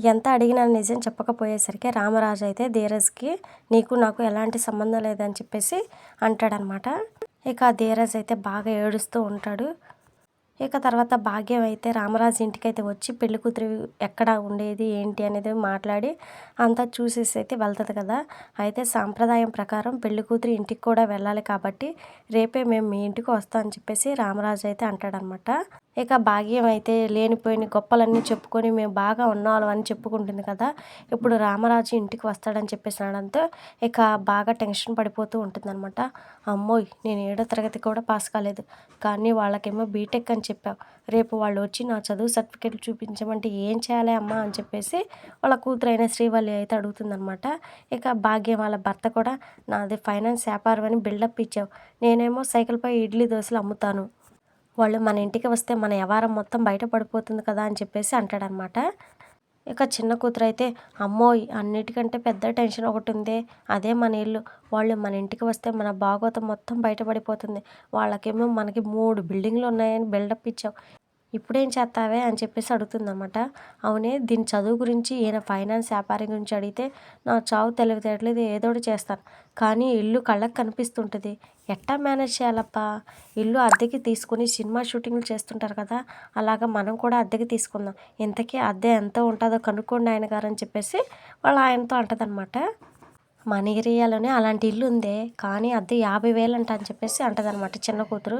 ఎంత అడిగినా నిజం చెప్పకపోయేసరికి రామరాజు అయితే ధీరజ్కి నీకు నాకు ఎలాంటి సంబంధం లేదని చెప్పేసి అంటాడనమాట. ఇక ధీరజ్ అయితే బాగా ఏడుస్తూ ఉంటాడు. ఇక తర్వాత భాగ్యం అయితే రామరాజు ఇంటికైతే వచ్చి పెళ్లి కూతురు ఎక్కడ ఉండేది ఏంటి అనేది మాట్లాడి అంతా చూసేసి అయితే వెళ్తుంది కదా. అయితే సాంప్రదాయం ప్రకారం పెళ్లి కూతురు ఇంటికి కూడా వెళ్ళాలి కాబట్టి రేపే మేము మీ ఇంటికి వస్తాం అని చెప్పేసి రామరాజు అయితే అంటాడనమాట. ఇక భాగ్యం అయితే లేనిపోయిన గొప్పలన్నీ చెప్పుకొని మేము బాగా ఉన్నాం అని చెప్పుకుంటుంది కదా. ఇప్పుడు రామరాజు ఇంటికి వస్తాడని చెప్పేసి అనడంతో ఇక బాగా టెన్షన్ పడిపోతూ ఉంటుందన్నమాట. అమ్మోయ్, నేను 7వ తరగతి కూడా పాస్ కాలేదు, కానీ వాళ్ళకేమో బీటెక్ అని చెప్పావు. రేపు వాళ్ళు వచ్చి నా చదువు సర్టిఫికేట్లు చూపించమంటే ఏం చేయాలి అమ్మా అని చెప్పేసి వాళ్ళ కూతురైన శ్రీవల్లి అయితే అడుగుతుందనమాట. ఇక భాగ్యం వాళ్ళ భర్త కూడా నాది ఫైనాన్స్ వ్యాపారం అని బిల్డప్ ఇచ్చావు, నేనేమో సైకిల్పై ఇడ్లీ దోశలు అమ్ముతాను, వాళ్ళు మన ఇంటికి వస్తే మన వ్యవహారం మొత్తం బయట పడిపోతుంది కదా అని చెప్పేసి అంటాడనమాట. ఇక చిన్న కూతురైతే అమ్మోయ్, అన్నిటికంటే పెద్ద టెన్షన్ ఒకటి ఉంది, అదే మన ఇల్లు. వాళ్ళు మన ఇంటికి వస్తే మన భాగోతం మొత్తం బయటపడిపోతుంది. వాళ్ళకేమో మనకి 3 బిల్డింగ్లు ఉన్నాయని బిల్డప్ ఇచ్చావు, ఇప్పుడేం చేస్తావే అని చెప్పేసి అడుగుతుందన్నమాట. అవునే, దీని చదువు గురించి ఈయన ఫైనాన్స్ వ్యాపారి గురించి అడిగితే నా చావు తెలివితేటలేదు ఏదో ఒకటి చేస్తాను, కానీ ఇల్లు కళ్ళకి కనిపిస్తుంటుంది, ఎట్టా మేనేజ్ చేయాలప్పా. ఇల్లు అద్దెకి తీసుకుని సినిమా షూటింగ్లు చేస్తుంటారు కదా, అలాగా మనం కూడా అద్దెకి తీసుకుందాం, ఇంతకీ అద్దె ఎంత ఉంటుందో కనుక్కోండి ఆయన గారు అని చెప్పేసి వాళ్ళ ఆయనతో అంటదనమాట. మన ఏరియాలోనే అలాంటి ఇల్లు ఉందే, కానీ అద్దె 50,000 అంట అని చెప్పేసి అంటదనమాట చిన్న కూతురు.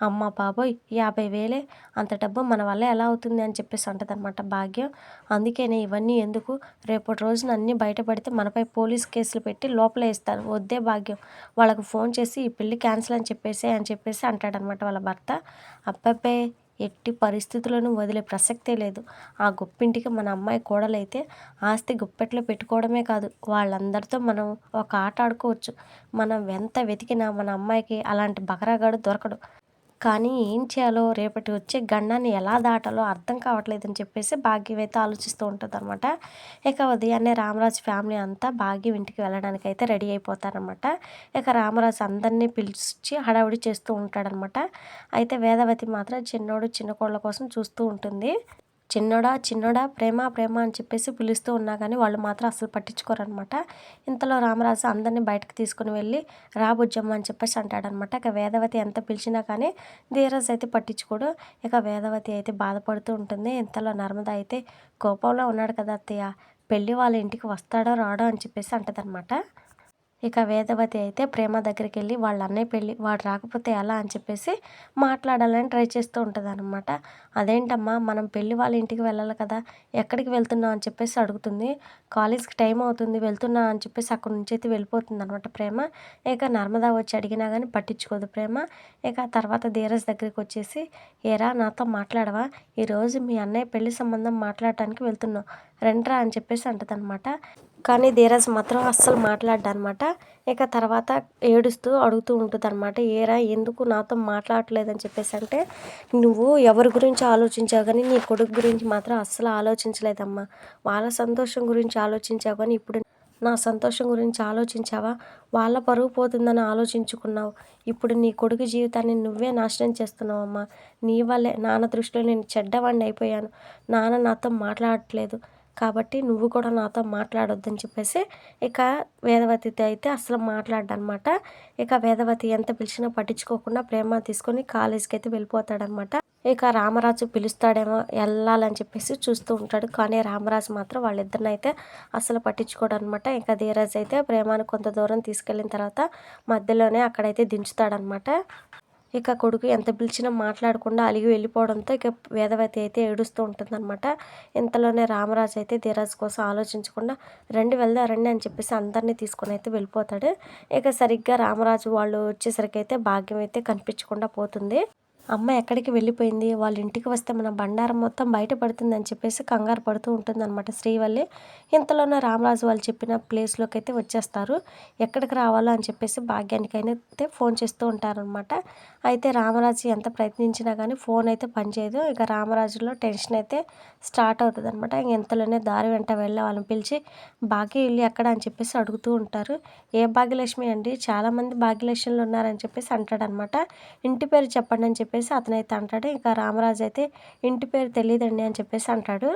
అమ్మ బాబోయ్, 50,000 అంత డబ్బు మన వల్ల ఎలా అవుతుంది అని చెప్పేసి అంటదనమాట భాగ్యం. అందుకేనే ఇవన్నీ ఎందుకు, రేపటి రోజున అన్నీ బయటపడితే మనపై పోలీస్ కేసులు పెట్టి లోపల వేస్తారు, వద్దే భాగ్యం, వాళ్ళకు ఫోన్ చేసి ఈ పెళ్ళి క్యాన్సిల్ అని చెప్పేసి అంటాడనమాట వాళ్ళ భర్త. అబ్బబ్బే, ఎట్టి పరిస్థితుల్లోనూ వదిలే ప్రసక్తే లేదు. ఆ గొప్పింటికి మన అమ్మాయి కోడలైతే ఆస్తి గుప్పెట్లో పెట్టుకోవడమే కాదు, వాళ్ళందరితో మనం ఒక ఆట ఆడుకోవచ్చు. మనం ఎంత వెతికినా మన అమ్మాయికి అలాంటి బకరాగాడు దొరకడు. కానీ ఏం చేయాలో, రేపటి వచ్చే గండాన్ని ఎలా దాటాలో అర్థం కావట్లేదని చెప్పేసి భాగ్యం అయితే ఆలోచిస్తూ ఉంటుందన్నమాట. ఇక ఉదయాన్నే రామరాజు ఫ్యామిలీ అంతా భాగ్యం ఇంటికి వెళ్ళడానికి అయితే రెడీ అయిపోతారనమాట. ఇక రామరాజు అందరినీ పిలిచి హడావుడి చేస్తూ ఉంటాడనమాట. అయితే వేదవతి మాత్రం చిన్నోడు చిన్న కోళ్ళ కోసం చూస్తూ ఉంటుంది. చిన్నోడా చిన్నోడా ప్రేమ ప్రేమ అని చెప్పేసి పిలుస్తూ ఉన్నా కానీ వాళ్ళు మాత్రం అసలు పట్టించుకోరనమాట. ఇంతలో రామరాజు అందరినీ బయటకు తీసుకుని వెళ్ళి రా బుజ్జమ్మ అని చెప్పేసి అంటాడనమాట. ఇక వేదవతి ఎంత పిలిచినా కానీ ధీరజ్ అయితే పట్టించుకోడు. ఇక వేదవతి అయితే బాధపడుతూ ఉంటుంది. ఇంతలో నర్మద అయితే కోపంలో ఉన్నాడు కదా అత్తయ్య, పెళ్ళి వాళ్ళ ఇంటికి వస్తాడో రాడో అని చెప్పేసి అంటదనమాట. ఇక వేదవతి అయితే ప్రేమ దగ్గరికి వెళ్ళి వాళ్ళ అన్నయ్య పెళ్ళి, వాడు రాకపోతే ఎలా అని చెప్పేసి మాట్లాడాలని ట్రై చేస్తూ ఉంటుందన్నమాట. అదేంటమ్మా, మనం పెళ్ళి వాళ్ళ ఇంటికి వెళ్ళాలి కదా, ఎక్కడికి వెళ్తున్నావు అని చెప్పేసి అడుగుతుంది. కాలేజ్కి టైం అవుతుంది వెళ్తున్నా అని చెప్పేసి అక్కడి నుంచి అయితే వెళ్ళిపోతుంది అనమాట ప్రేమ. ఇక నర్మదా వచ్చి అడిగినా కానీ పట్టించుకోదు ప్రేమ. ఇక తర్వాత ధీరజ్ దగ్గరికి వచ్చేసి ఏరా నాతో మాట్లాడవా, ఈరోజు మీ అన్నయ్య పెళ్లి సంబంధం మాట్లాడటానికి వెళ్తున్నావు, రండ్రా అని చెప్పేసి అంటదనమాట. కానీ ధీరజ్ మాత్రం అస్సలు మాట్లాడ్డనమాట. ఇక తర్వాత ఏడుస్తూ అడుగుతూ ఉంటుందన్నమాట. ఏరా ఎందుకు నాతో మాట్లాడట్లేదని చెప్పేసి అంటే, నువ్వు ఎవరి గురించి ఆలోచించావు కానీ నీ కొడుకు గురించి మాత్రం అస్సలు ఆలోచించలేదమ్మా, వాళ్ళ సంతోషం గురించి ఆలోచించావు కానీ ఇప్పుడు నా సంతోషం గురించి ఆలోచించావా, వాళ్ళ పరువు పోతుందని ఆలోచించుకున్నావు, ఇప్పుడు నీ కొడుకు జీవితాన్ని నువ్వే నాశనం చేస్తున్నావమ్మా, నీ వల్లే నాన్న దృష్టిలో నేను చెడ్డవాడిని అయిపోయాను, నాన్న నాతో మాట్లాడట్లేదు, కాబట్టి నువ్వు కూడా నాతో మాట్లాడొద్దని చెప్పేసి ఇక వేదవతితో అయితే అసలు మాట్లాడనమాట. ఇక వేదవతి ఎంత పిలిచినా పట్టించుకోకుండా ప్రేమ తీసుకొని కాలేజీకి అయితే వెళ్ళిపోతాడనమాట. ఇక రామరాజు పిలుస్తాడేమో వెళ్ళాలని చెప్పేసి చూస్తూ ఉంటాడు. కానీ రామరాజు మాత్రం వాళ్ళిద్దరినైతే అసలు పట్టించుకోడు అనమాట. ఇంకా ధీరజ్ అయితే ప్రేమను కొంత దూరం తీసుకెళ్ళిన తర్వాత మధ్యలోనే అక్కడైతే దించుతాడనమాట. ఇక కొడుకు ఎంత పిలిచినా మాట్లాడకుండా అలిగి వెళ్ళిపోవడంతో ఇక వేదవతి అయితే ఏడుస్తూ ఉంటుందన్నమాట. ఇంతలోనే రామరాజు అయితే ధీరజ్ కోసం ఆలోచించకుండా రండి వెళ్దాం రండి అని చెప్పేసి అందరినీ తీసుకొని అయితే వెళ్ళిపోతాడు. ఇక సరిగ్గా రామరాజు వాళ్ళు వచ్చేసరికి అయితే భాగ్యం అయితే కనిపించకుండా పోతుంది. అమ్మ ఎక్కడికి వెళ్ళిపోయింది, వాళ్ళ ఇంటికి వస్తే మన బండారం మొత్తం బయటపడుతుంది అని చెప్పేసి కంగారు పడుతూ ఉంటుందన్నమాట శ్రీవల్లి. ఇంతలోనే రామరాజు వాళ్ళు చెప్పిన ప్లేస్లోకి అయితే వచ్చేస్తారు. ఎక్కడికి రావాలో అని చెప్పేసి భాగ్యానికైనా అయితే ఫోన్ చేస్తూ ఉంటారనమాట. అయితే రామరాజు ఎంత ప్రయత్నించినా కానీ ఫోన్ అయితే పనిచేయదు. ఇక రామరాజులో టెన్షన్ అయితే స్టార్ట్ అవుతుంది అనమాట. ఇంతలోనే దారి వెంట వెళ్ళే వాళ్ళని పిలిచి భాగ్య ఇల్లు ఎక్కడ అని చెప్పేసి అడుగుతూ ఉంటారు. ఏ భాగ్యలక్ష్మి అండి, చాలామంది భాగ్యలక్ష్మిలు ఉన్నారని చెప్పేసి అంటాడనమాట. ఇంటి పేరు చెప్పండి అని చెప్పేసి అతనైతే అంటాడు. ఇక రామరాజు అయితే ఇంటి పేరు తెలియదండి అని చెప్పేసి అంటాడు.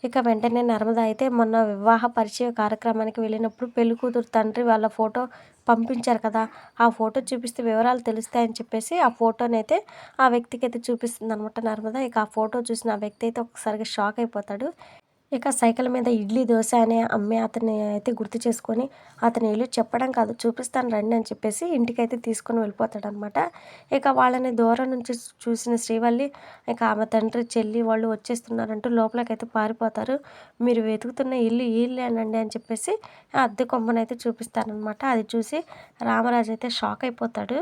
ఇక వెంటనే నర్మద అయితే మొన్న వివాహ పరిచయ కార్యక్రమానికి వెళ్ళినప్పుడు పెళ్లి కూతురు తండ్రి వాళ్ళ ఫోటో పంపించారు కదా, ఆ ఫోటో చూపిస్తే వివరాలు తెలుస్తాయని చెప్పేసి ఆ ఫోటోనైతే ఆ వ్యక్తికి అయితే చూపిస్తుంది అనమాట నర్మద. ఇక ఆ ఫోటో చూసిన ఆ వ్యక్తి అయితే ఒకసారిగా షాక్ అయిపోతాడు. ఇక సైకిల్ మీద ఇడ్లీ, దోస అనే అమ్మే అతన్ని అయితే గుర్తు చేసుకొని అతని ఇల్లు చెప్పడం కాదు, చూపిస్తాను రండి అని చెప్పేసి ఇంటికైతే తీసుకొని వెళ్ళిపోతాడనమాట. ఇక వాళ్ళని దూరం నుంచి చూసిన శ్రీవల్లి ఇక ఆమె తండ్రి, చెల్లి వాళ్ళు వచ్చేస్తున్నారంటూ లోపలికైతే పారిపోతారు. మీరు వెతుకుతున్న ఇల్లు ఈ ఇల్లేనండి అని చెప్పేసి ఆ అద్దె కొమ్మనైతే చూపిస్తారనమాట. అది చూసి రామరాజు అయితే షాక్ అయిపోతాడు.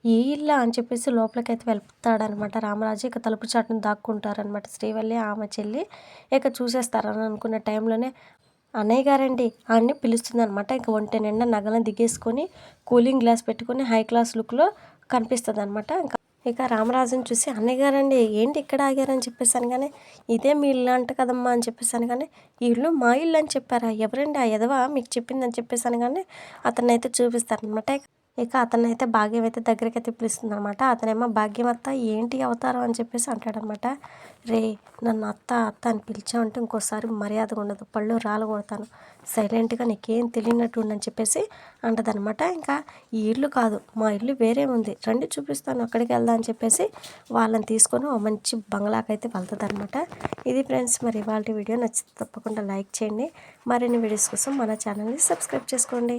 ఏ ఇల్లా అని చెప్పేసి లోపలికైతే వెళ్తాడనమాట రామరాజు. ఇక తలుపు చాటున దాక్కుంటారనమాట శ్రీవల్లి, ఆమె చెల్లి. ఇక చూసేస్తారని అనుకున్న టైంలోనే అన్నయ్య గారండి అని పిలుస్తుందనమాట. ఇక ఒంటి నిండా నగలను దిగేసుకొని కూలింగ్ గ్లాస్ పెట్టుకొని హై క్లాస్ లుక్‌లో కనిపిస్తదనమాట. ఇక రామరాజుని చూసి అన్నయ్య గారండి ఏంటి ఇక్కడ ఆగారని చెప్పేసి అనగానే, ఇదే మీ ఇల్లు అంట కదమ్మా అని చెప్పేసి అనగానే, ఈ ఇల్లు మా ఇల్లు అని చెప్పారా? ఎవరండి ఆ ఎదవ మీకు చెప్పిందని చెప్పేసి అనగానే అతన్నైతే చూపిస్తారనమాట. ఇక అతనైతే భాగ్యం అయితే దగ్గరికైతే పిలుస్తుందనమాట. అతనేమో భాగ్యం అత్త ఏంటి అవతారం అని చెప్పేసి అంటాడనమాట. రేయ్ నన్ను అత్త అత్త అని పిలిచావంటే ఇంకోసారి మర్యాదగా ఉండదు, పళ్ళు రాలగొడతాను, సైలెంట్గా నీకేం తెలియనట్టు ఉండని చెప్పేసి అంటదనమాట. ఇంకా ఈ ఇల్లు కాదు మా ఇల్లు వేరే ఉంది, రండి చూపిస్తాను అక్కడికి వెళ్దాం అని చెప్పేసి వాళ్ళని తీసుకొని ఓ మంచి బంగ్లాకైతే వెళ్తుందనమాట. ఇది ఫ్రెండ్స్, మరి ఇవాళ వీడియో నచ్చితే తప్పకుండా లైక్ చేయండి. మరిన్ని వీడియోస్ కోసం మన ఛానల్ని సబ్స్క్రైబ్ చేసుకోండి.